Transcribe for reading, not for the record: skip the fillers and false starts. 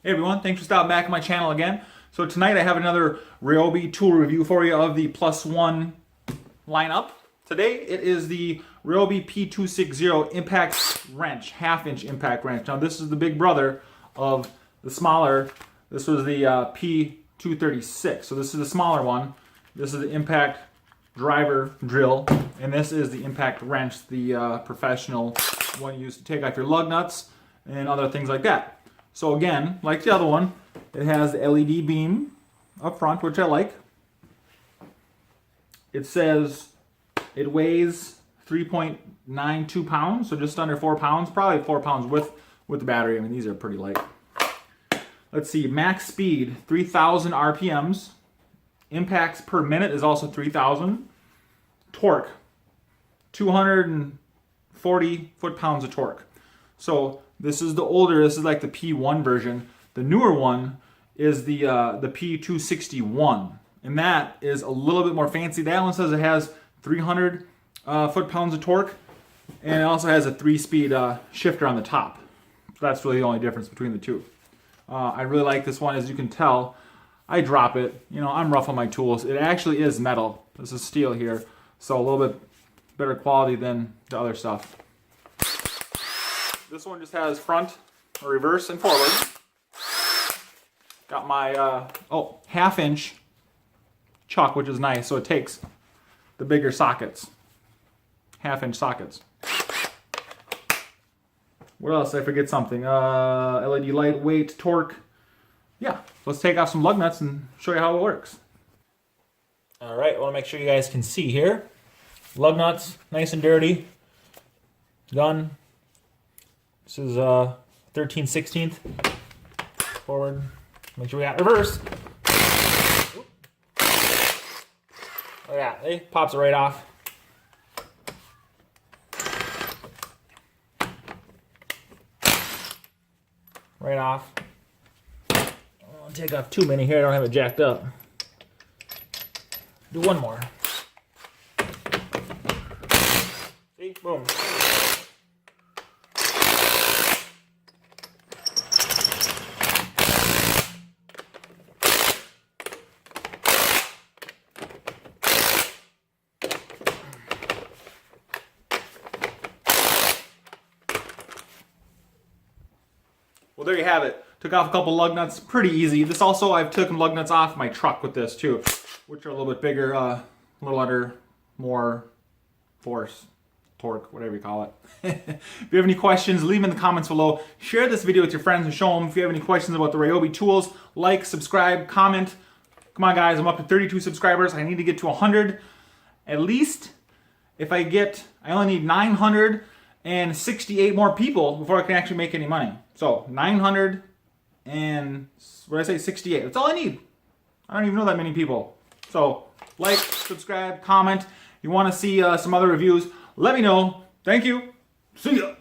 Hey everyone, thanks for stopping back on my channel again. So tonight I have another Ryobi tool review for you of the +1 lineup. Today it is the Ryobi P-260 impact wrench, half-inch impact wrench. Now this is the big brother of the smaller, this was the P-236. So this is the smaller one. This is the impact driver drill, and this is the impact wrench, the professional one used to take off your lug nuts and other things like that. So again, like the other one, it has the LED beam up front, which I like. It says it weighs 3.92 pounds, so just under 4 pounds, probably 4 pounds with the battery. I mean, these are pretty light. Let's see, max speed, 3,000 RPMs. Impacts per minute is also 3,000. Torque, 240 foot-pounds of torque. So this is the older, this is like the P1 version. The newer one is the P261, and that is a little bit more fancy. That one says it has 300 foot-pounds of torque, and it also has a 3-speed shifter on the top. So that's really the only difference between the two. I really like this one. As you can tell, I drop it. You know, I'm rough on my tools. It actually is metal. This is steel here, so a little bit better quality than the other stuff. This one just has front, reverse, and forward. Got my half-inch chuck, which is nice, so it takes the bigger sockets, half-inch sockets. What else? I forget something. LED light, weight, torque. Yeah, let's take off some lug nuts and show you how it works. All right, I want to make sure you guys can see here. Lug nuts, nice and dirty. Gun. This is 13/16 forward. Make sure we got reverse. Oh yeah, it pops it right off. Right off. I'll take off too many here. I don't have it jacked up. Do one more. See? Boom. Well, there you have it. Took off a couple lug nuts, pretty easy. This also, I've taken lug nuts off my truck with this too, which are a little bit bigger, a little under, more force, torque, whatever you call it. If you have any questions, leave them in the comments below. Share this video with your friends and show them. If you have any questions about the Ryobi tools, like, subscribe, comment. Come on guys, I'm up to 32 subscribers. I need to get to 100 at least. If I only need 968 more people before I can actually make any money. So 900 and what did I say, 68. That's all I need. I don't even know that many people. So like, subscribe, comment. If you want to see some other reviews, let me know. Thank you. See ya.